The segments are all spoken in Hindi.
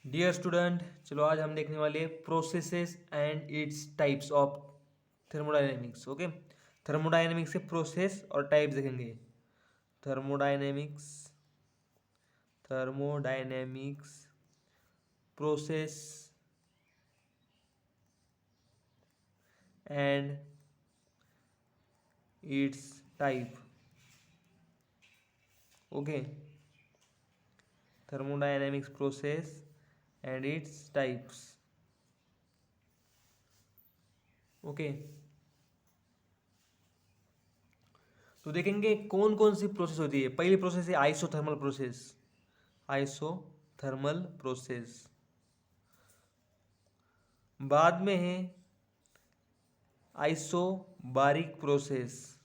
डियर स्टूडेंट, चलो आज हम देखने वाले processes and its types of thermodynamics. Okay, thermodynamics से प्रोसेस और टाइप्स देखेंगे। Thermodynamics thermodynamics process and it's type. Okay, thermodynamics process and its types. Okay, तो देखेंगे कौन कौन सी प्रोसेस होती है। पहली प्रोसेस है आइसोथर्मल प्रोसेस। Isothermal process. बाद में है आइसोबारिक प्रोसेस।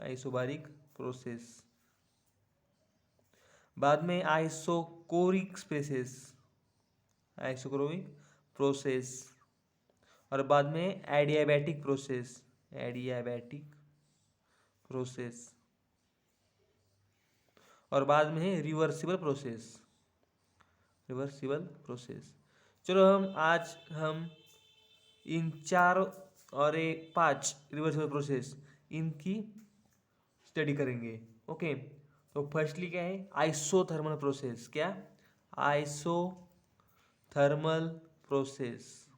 Isobaric process. बाद में आइसोकोरिक स्पेसेस। Isochoric process. और बाद में एडियाबैटिक प्रोसेस। Adiabatic process. और बाद में है रिवर्सिबल प्रोसेस। Reversible process. चलो हम इन चार और एक पांच रिवर्सिबल प्रोसेस इनकी स्टडी करेंगे। ओके, तो फर्स्टली क्या है आइसोथर्मल प्रोसेस। क्या? Isothermal process.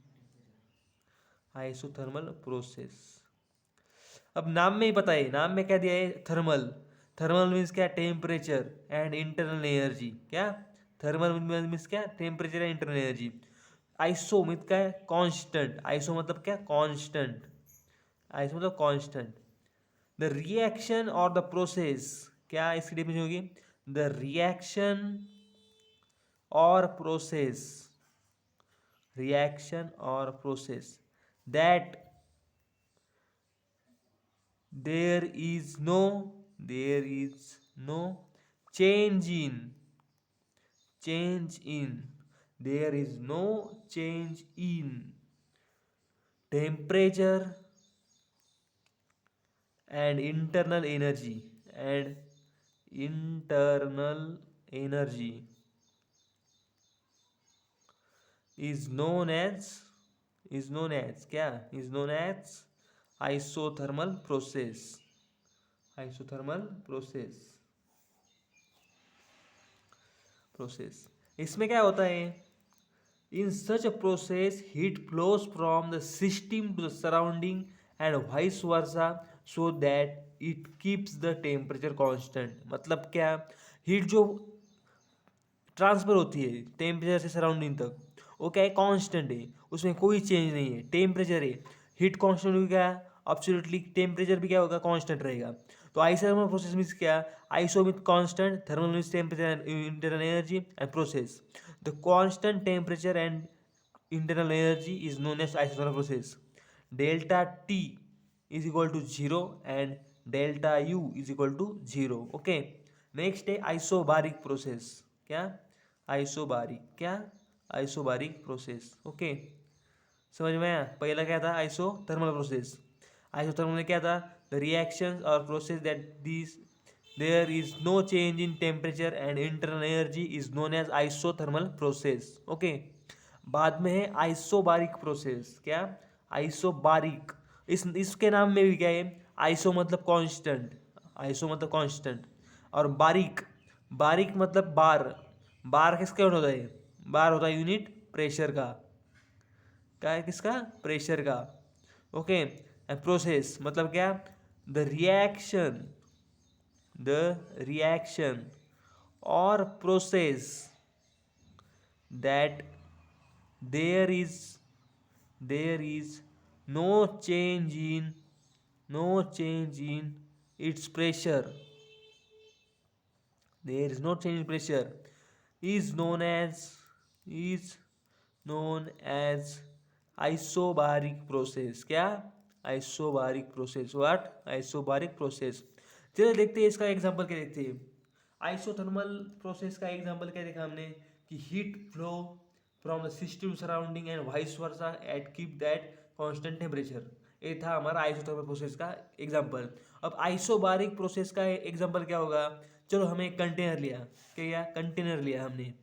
Isothermal process. अब नाम में ही पता है, नाम में क्या दिया है? थर्मल। थर्मल मीन्स क्या? Temperature and internal energy. क्या? थर्मल मीन्स क्या? Temperature and internal energy. Iso means क्या है? कांस्टेंट। आइसो मतलब क्या? कांस्टेंट। आइसो मतलब कांस्टेंट। द रिएक्शन और द प्रोसेस। क्या इसकी डेफिनेशन होगी? द रिएक्शन और प्रोसेस। रिएक्शन और process that there is no change in there is no change in temperature and internal energy is known as क्या? is known as isothermal process। isothermal process। इसमें क्या होता है? In such a process, heat flows from the system to the surrounding and vice versa so that it keeps the temperature constant। मतलब क्या? हीट जो ट्रांसफर होती है टेम्परेचर से सराउंडिंग तक, वो क्या है? कांस्टेंट है, उसमें कोई चेंज नहीं है। टेम्परेचर है, हीट कांस्टेंट होगी क्या? एब्सोल्युटली टेम्परेचर भी क्या होगा? कांस्टेंट रहेगा। तो आइसोथर्मल प्रोसेस मीन्स क्या? Iso with constant, thermal means temperature and internal energy and process. The constant temperature and internal energy is known as isothermal process। delta T is equal to 0 and delta U is equal to 0। Okay, next है आइसोबारिक प्रोसेस। क्या? आइसोबारिक। क्या? Isobaric process. ओके, समझ में आया? पहला क्या था? Isothermal process. आइसोथर्मल में क्या था? द रिएक्शंस और process that this there is no change in temperature and internal energy is known as isothermal process. Okay, बाद में है आइसोबारिक प्रोसेस। क्या? आइसोबारिक। इसके नाम में भी क्या है? आइसो मतलब कांस्टेंट। आइसो मतलब कांस्टेंट। और बारीक, बारीक मतलब बार। बार किसका यूनिट होता है? बार होता है यूनिट प्रेशर का। क्या है? किसका? प्रेशर का। ओके, एंड प्रोसेस मतलब क्या? द रिएक्शन और process that there is no change in its pressure, there is no change in pressure is known as isobaric process। क्या? isobaric process। What? isobaric process। चलिए देखते हैं इसका एग्जांपल क्या देखते हैं। आइसोथर्मल प्रोसेस का एग्जांपल क्या देखा हमने कि heat flow from the system surrounding and vice versa at keep that constant temperature. ये था हमारा आइसोथर्मल प्रोसेस का एग्जांपल। अब आइसोबारिक प्रोसेस का एग्जांपल क्या होगा? चलो हमें एक कंटेनर लिया। क्या? कंटेनर लिया हमने।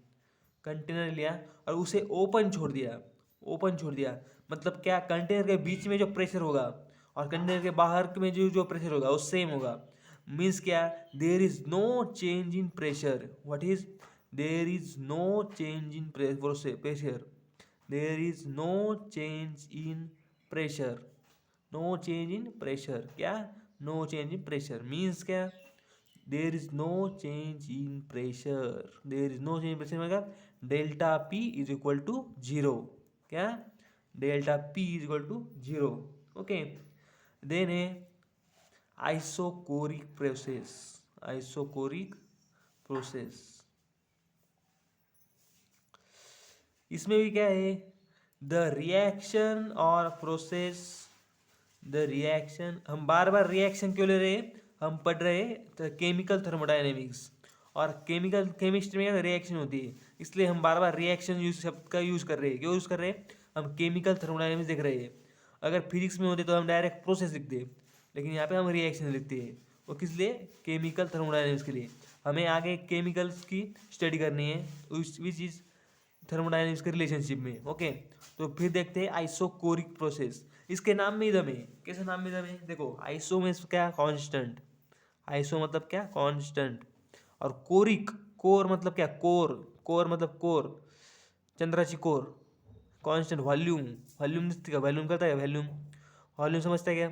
कंटेनर लिया और उसे ओपन छोड़ दिया, ओपन छोड़ दिया मतलब क्या, कंटेनर के बीच में जो प्रेशर होगा और कंटेनर के बाहर में जो जो प्रेशर होगा वो सेम होगा। मीन्स क्या, there is no change in pressure. What is, there is no change in pressure, there is no change in pressure, no change in pressure. क्या, no change in pressure means क्या, there is no change in pressure, there is no change in pressure मतलब delta P is equal to zero. क्या, delta P is equal to zero. Okay, then है आइसोकोरिक प्रोसेस, आइसोकोरिक प्रोसेस। इसमें भी क्या है, द रिएक्शन और प्रोसेस, द रिएक्शन, हम बार बार रिएक्शन क्यों ले रहे हैं, हम पढ़ रहे हैं केमिकल थर्मोडायनेमिक्स और केमिकल केमिस्ट्री में रिएक्शन होती है, इसलिए हम बार बार रिएक्शन यूज शब्द का यूज़ कर रहे हैं। क्यों यूज़ कर रहे हैं, हम केमिकल थर्मोडायनेमिक्स देख रहे हैं। अगर फिजिक्स में होते तो हम डायरेक्ट प्रोसेस लिखते, लेकिन यहाँ पे हम रिएक्शन लिखते हैं। वो किस लिए, केमिकल थर्मोडायनेमिक्स के लिए। हमें आगे केमिकल्स की स्टडी करनी है, विच इज थर्मोडायनेमिक्स के रिलेशनशिप में। ओके, तो फिर देखते हैं आइसोकोरिक प्रोसेस। इसके नाम में ही दम है। कैसे नाम में दम है, देखो आइसो में क्या, कांस्टेंट, आइसो मतलब क्या, कांस्टेंट। और कोरिक, कोर मतलब क्या, कोर, कोर मतलब कोर, चंद्राची कोर। कांस्टेंट, वॉल्यूम, वॉल्यूम का वॉल्यूम करता है, वॉल्यूम, वॉल्यूम समझता है क्या,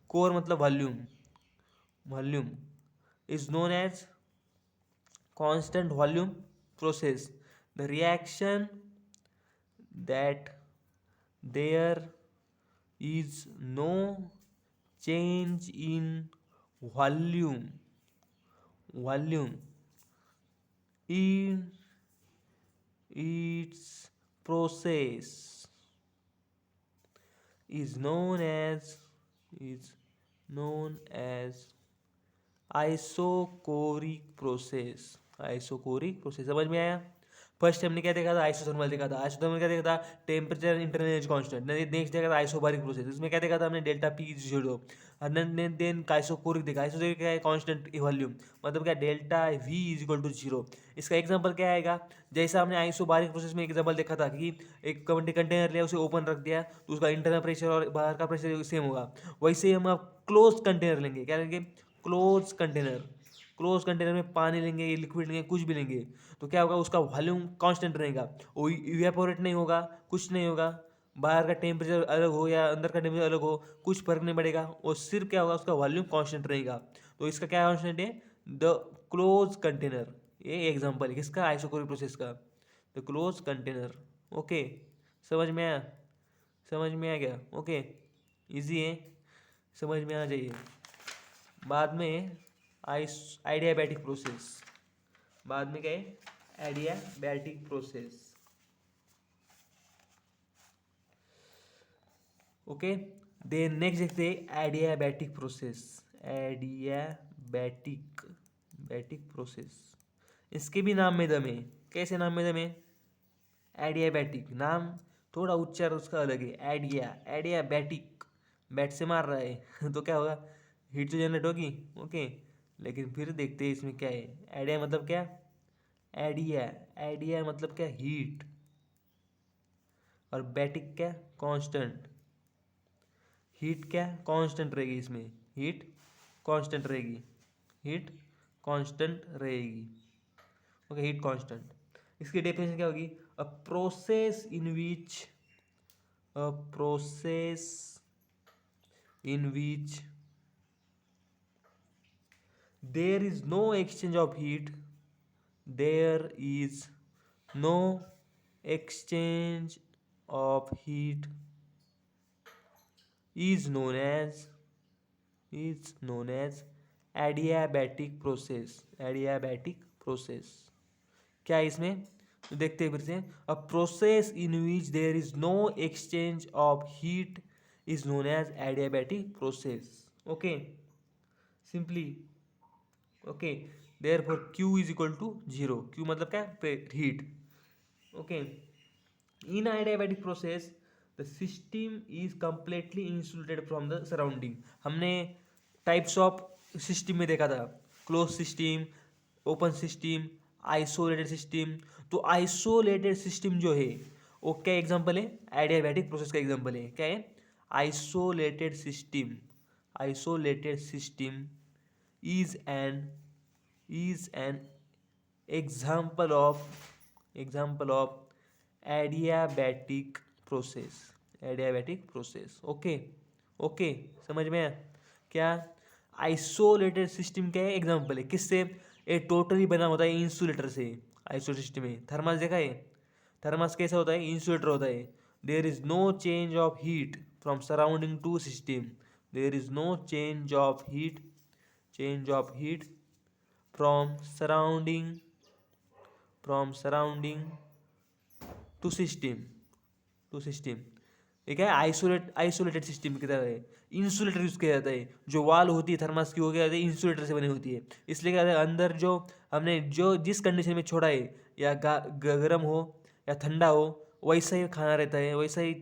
कोर मतलब volume, volume is known as constant volume process, the reaction that there is no change in volume, volume in its process is known as, is known as isochoric process, isochoric process. समझ में आया। फर्स्ट हमने क्या देखा था, आइसोथर्मल देखा था। आइसोथर्मल क्या देखा था, temperature internal energy constant. Next देखा था आइसोबारिक प्रोसेस, इसमें क्या देखा था हमने, delta P zero. Then isochoric देखा, आइसोकोरिक क्या है, कांस्टेंट वॉल्यूम मतलब क्या, delta V is equal to zero. इसका एग्जांपल क्या आएगा, जैसा हमने आइसोबारिक प्रोसेस में एग्जांपल देखा था कि एक कंटेनर लिया, उसे ओपन रख दिया तो उसका इंटरनल प्रेशर और बाहर का प्रेशर सेम होगा। वैसे ही हम अब क्लोज कंटेनर लेंगे, क्या लेंगे, क्लोज कंटेनर। क्लोज कंटेनर में पानी लेंगे, लिक्विड लेंगे, कुछ भी लेंगे, तो क्या होगा, उसका वॉल्यूम कांस्टेंट रहेगा, वो इवेपोरेट नहीं होगा, कुछ नहीं होगा। बाहर का टेम्परेचर अलग हो या अंदर का टेम्परेचर अलग हो, कुछ फर्क नहीं पड़ेगा, वो सिर्फ क्या होगा, उसका वॉल्यूम कांस्टेंट रहेगा। तो इसका क्या कांस्टेंट है, द क्लोज कंटेनर। ये एग्जांपल है किसका, आइसोकोरिक प्रोसेस का, द क्लोज कंटेनर। ओके, समझ में आया, समझ में आ गया। ओके, इजी है, समझ में आना चाहिए। बाद में आइडियाबैटिक प्रोसेस, बाद में क्या है, आइडियाबैटिक प्रोसेस। ओके, देन नेक्स्ट देखते हैं आइडियाबैटिक प्रोसेस, आइडियाबैटिक बैटिक प्रोसेस। इसके भी नाम में दम है। कैसे नाम में दम है, आइडियाबैटिक नाम थोड़ा उच्चार उसका अलग है, आइडियाबैटिक, बैट से मार रहा है तो क्या होगा, हीट तो जनरेट होगी। ओके, लेकिन फिर देखते हैं इसमें क्या है, आइडिया मतलब क्या, आइडिया, आइडिया मतलब क्या, हीट, और बैटिक क्या, कांस्टेंट। हीट क्या, कांस्टेंट रहेगी इसमें, हीट कांस्टेंट रहेगी, हीट कांस्टेंट रहेगी। Okay, heat constant. इसकी डेफिनेशन क्या होगी, अ process in which, a process in which there is no exchange of heat, there is no exchange of heat is known as, is known as adiabatic process, adiabatic process। क्या है इसमें, तो देखते हैं फिर से, a process in which there is no exchange of heat is known as adiabatic process. Okay, simply. Okay, therefore Q is equal to zero, Q मतलब क्या, heat. Okay, in adiabatic process the system is completely insulated from the surrounding. हमने टाइप्स ऑफ सिस्टम में देखा था, close system, open system, isolated system. तो आइसोलेटेड सिस्टम जो है वो क्या एग्जांपल है, एडियाबैटिक प्रोसेस का एग्जांपल है। क्या है, isolated system. Isolated system is an example of adiabatic process. Adiabatic process. Okay, okay, समझ में आया क्या। आइसोलेटेड सिस्टम क्या है, एग्जाम्पल है किससे, ये टोटली बना होता है इंसुलेटर से। आइसोलेटेड सिस्टम में थर्मस देखा है, थर्मस कैसा होता है, इंसुलेटर होता है। There is no change of heat from surrounding to system. There is no change of heat from surrounding to system. ये क्या है, आइसोलेटेड सिस्टम की तरह है। इंसुलेटर यूज किया जाता है, जो वाल होती है थर्मस की, हो गया है इंसुलेटर से बनी होती है। इसलिए क्या है, अंदर जो हमने जो जिस कंडीशन में छोड़ा है, या गर्म हो या ठंडा हो, वैसा ही खाना रहता है, वैसा ही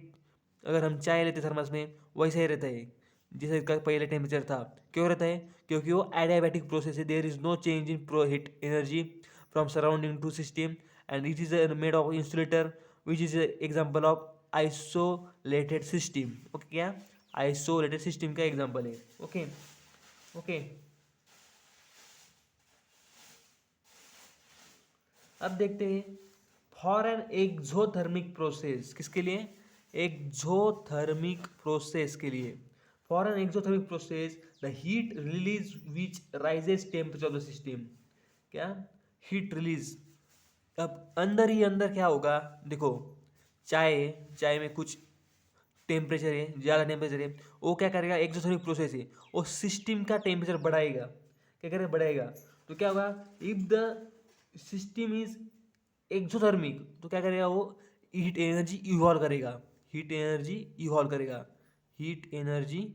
अगर हम चाय लेते थर्मस में वैसा ही रहता है जैसे का पहले टेम्परेचर था। क्यों रहता है, क्योंकि वो एडियाबैटिक प्रोसेस है। There is no change in pro heat energy from surrounding to system and it is made of insulator which is example of isolated system. Okay, क्या आइसोलेटेड सिस्टम का एग्जाम्पल है। ओके, ओके, अब देखते हैं फॉर एन एक्सोथर्मिक प्रोसेस। किसके लिए, एक्सोथर्मिक प्रोसेस के लिए। For an exothermic process the heat release which rises temperature of the system. क्या, हीट रिलीज। अब अंदर ही अंदर क्या होगा, देखो चाय में कुछ टेम्परेचर है, ज़्यादा टेम्परेचर है, वो क्या करेगा, एक्सोथर्मिक प्रोसेस है, वो सिस्टम का टेम्परेचर बढ़ाएगा। क्या करेगा, बढ़ाएगा। तो क्या होगा, if the system is exothermic तो क्या करेगा वो, हीट एनर्जी इवॉल्व करेगा। हीट एनर्जी इवॉल्व करेगा। Heat energy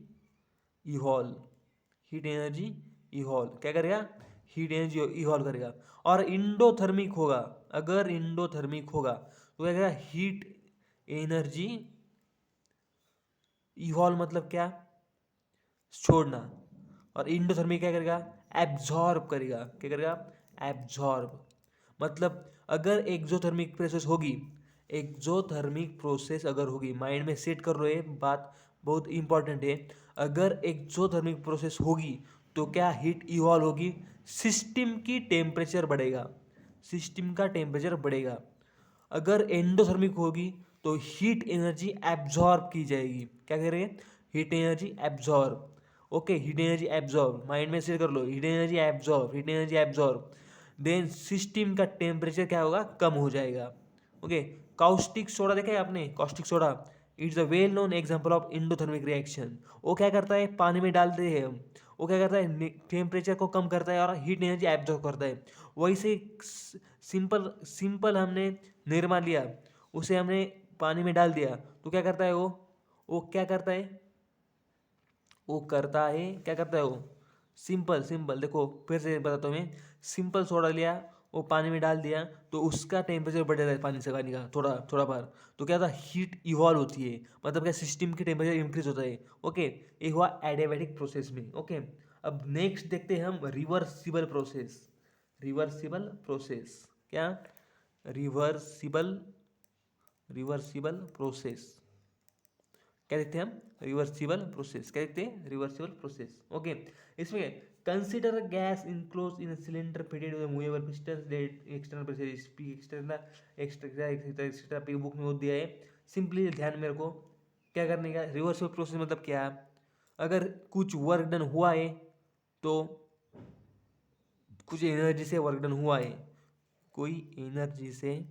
evolve heat energy evolve क्या करेगा, हीट एनर्जी इवॉल्व करेगा। और इंडोथर्मिक होगा, अगर इंडोथर्मिक होगा तो क्या करेगा, हीट एनर्जी इवॉल्व मतलब क्या, छोड़ना। और इंडोथर्मिक क्या करेगा, एब्जॉर्ब करेगा। क्या करेगा, एब्जॉर्ब। मतलब अगर एक्सोथर्मिक प्रोसेस होगी, एक्सोथर्मिक प्रोसेस अगर होगी, माइंड में सेट कर लो, ये बात बहुत इंपॉर्टेंट है। अगर एक्सोथर्मिक प्रोसेस होगी तो क्या हीट इवॉल्व होगी, सिस्टम की टेम्परेचर बढ़ेगा, सिस्टम का टेम्परेचर बढ़ेगा। अगर एंडोथर्मिक होगी तो हीट एनर्जी एब्जॉर्ब की जाएगी। क्या करेंगे, heat energy absorb. Okay, heat energy absorb, mind में सेट कर लो, heat energy absorb, heat energy absorb. Then system का टेम्परेचर क्या होगा, कम हो जाएगा। ओके, काउस्टिक सोडा देखा है आपने, caustic soda it's a well known example of endothermic reaction. वो क्या करता है, पानी में डालते हैं हम, वो क्या करता है, टेम्परेचर को कम करता है और हीट एनर्जी एब्जॉर्ब करता है। वैसे सिंपल सिंपल हमने निरमा लिया, उसे हमने पानी में डाल दिया तो क्या करता है वो क्या करता है, क्या करता है वो, सिंपल सिंपल देखो फिर से बताता हूँ मैं। सिंपल सोडा लिया, वो पानी में डाल दिया तो उसका टेम्परेचर बढ़ जाता है, पानी से पानी का थोड़ा थोड़ा बार। तो क्या था, हीट इवॉल्व होती है, मतलब क्या सिस्टम की टेम्परेचर इंक्रीज होता है। ओके, ये हुआ एडियाबैटिक प्रोसेस में। ओके, अब नेक्स्ट देखते हैं हम रिवर्सिबल प्रोसेस। रिवर्सिबल प्रोसेस क्या, रिवर्सिबल रिवर्सिबल प्रोसेस क्या देखते हैं हम, रिवर्सिबल प्रोसेस। क्या देखते हैं, रिवर्सिबल प्रोसेस। ओके, इसमें consider gas enclose in cylinder fitted with movable piston that external pressure speak external extra extra पे बुक में वो दिया है। सिंपली ध्यान मेरे को क्या करने का, रिवर्सिबल प्रोसेस मतलब क्या, अगर कुछ वर्क डन हुआ है तो कुछ एनर्जी से वर्क डन हुआ है, कोई एनर्जी से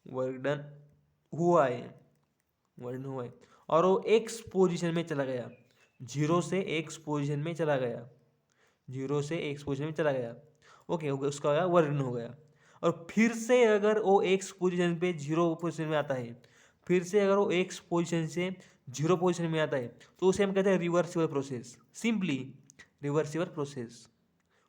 वर्क डन हुआ है, वर्क डन हुआ है, और वो एक्स पोजीशन में चला गया, जीरो से एक्स पोजीशन में चला गया, जीरो से एक्स पोजीशन में चला गया। ओके, उसका हो गया, वर्क डन हो गया। और फिर से अगर वो एक्स पोजीशन पे जीरो पोजीशन में आता है, फिर से अगर वो एक्स पोजीशन से जीरो पोजीशन में आता है तो उसे हम कहते हैं reversible process. Simply reversible process.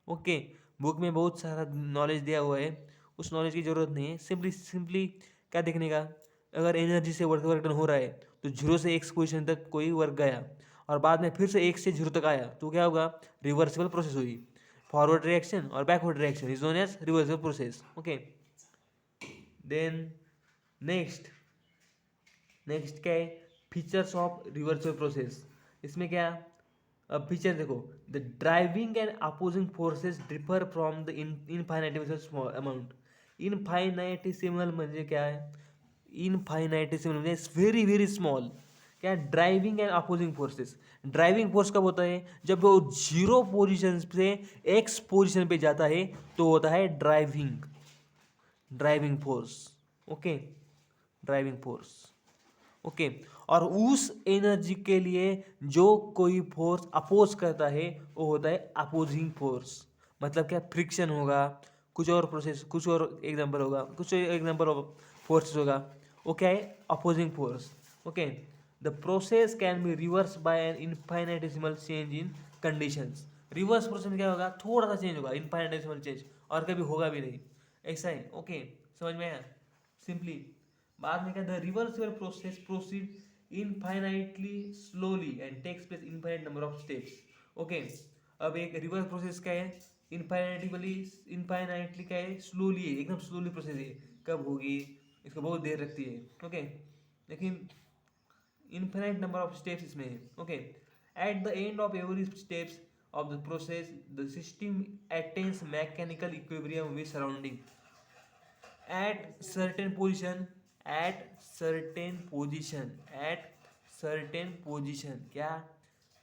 Okay, book में बहुत सारा नॉलेज दिया हुआ है, उस नॉलेज की ज़रूरत नहीं है। सिंपली सिंपली क्या देखने का, अगर एनर्जी से वर्क डन हो रहा है तो जीरो से एक्स पोजीशन तक कोई वर्क गया और बाद में फिर से एक से जीरो तक आया तो क्या होगा, रिवर्सिबल प्रोसेस हुई। फॉरवर्ड रिएक्शन और backward reaction is known as reversible process. Okay, then next क्या है, फीचर्स ऑफ रिवर्सिबल प्रोसेस. इसमें क्या, अब फीचर देखो, the driving and opposing forces differ from the infinitesimal small amount. Infinitesimal म्हणजे क्या है, इनफाइनाइटेसिमल म्हणजे व्हेरी व्हेरी स्मॉल. क्या, driving and opposing forces. Driving force कब होता है, जब वो जीरो पोजीशन से एक्स पोजीशन पे जाता है तो होता है driving force. Okay, driving force. Okay, और उस एनर्जी के लिए जो कोई फोर्स अपोज करता है वो होता है अपोजिंग फोर्स. मतलब क्या, फ्रिक्शन होगा, कुछ और प्रोसेस, कुछ और एग्जांपल होगा, कुछ एग्जांपल ऑफ फोर्स होगा, वो क्या है, opposing force. Okay, the process can be reverse by an infinitesimal change in conditions. Reverse process में क्या होगा, थोड़ा सा चेंज होगा, इनफाइनाइटेसिमल चेंज, और कभी होगा भी नहीं. ऐसा है. ओके, समझ में आया सिंपली. बाद में क्या, the reversible process proceed infinitely slowly and takes place infinite number of steps. Okay, अब एक रिवर्स प्रोसेस क्या है, इनफाइनाइटली क्या है, स्लोली है, एकदम स्लोली प्रोसेस है. कब होगी, इसको बहुत देर लगती है. ओके, लेकिन इनफाइनाइट नंबर ऑफ स्टेप्स इसमें है. Okay, at the end of every steps of the process the system attains mechanical equilibrium with surrounding at certain position, क्या,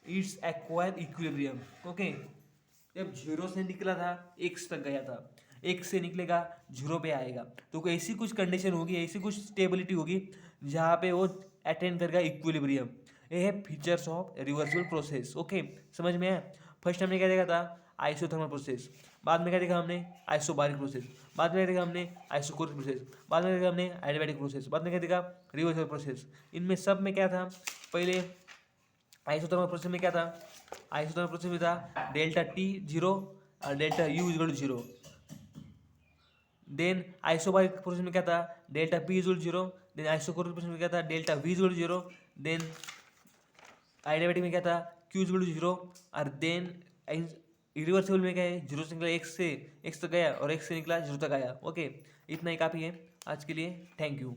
इट्स एक्वायर इक्विलिब्रियम. ओके, जब जीरो से निकला था एक्स तक गया था, एक्स से निकलेगा जीरो पे आएगा, तो कोई ऐसी कुछ कंडीशन होगी, ऐसी कुछ स्टेबिलिटी होगी जहाँ पे वो अटेंड करेगा इक्विलिब्रियम. ये है features of reversible process. Okay, समझ में आया. फर्स्ट हमने क्या देखा था, आइसोथर्मल प्रोसेस. बाद में क्या देखा हमने, आइसोबारिक प्रोसेस. बाद में क्या देखा हमने, आइसोकोरिक प्रोसेस. बाद में देखा हमने एडियाबैटिक प्रोसेस. बाद में क्या देखा, रिवर्सिबल प्रोसेस. इनमें सब में क्या था, पहले आइसोथर्मल प्रोसेस में क्या था, आइसोथर्मल प्रोसेस में था डेल्टा टी जीरो और delta U equal to zero. Then isobaric process में क्या था, delta P equal to zero. Then isochoric process में क्या था, delta V equal to zero. Then adiabatic में क्या था, क्यू इक्वल टू जीरो. और देन इरिवर्सिबल में क्या है, जीरो से निकला एक्स तक गया और एक्स से निकला जीरो तक आया. ओके, इतना ही काफ़ी है आज के लिए. Thank you.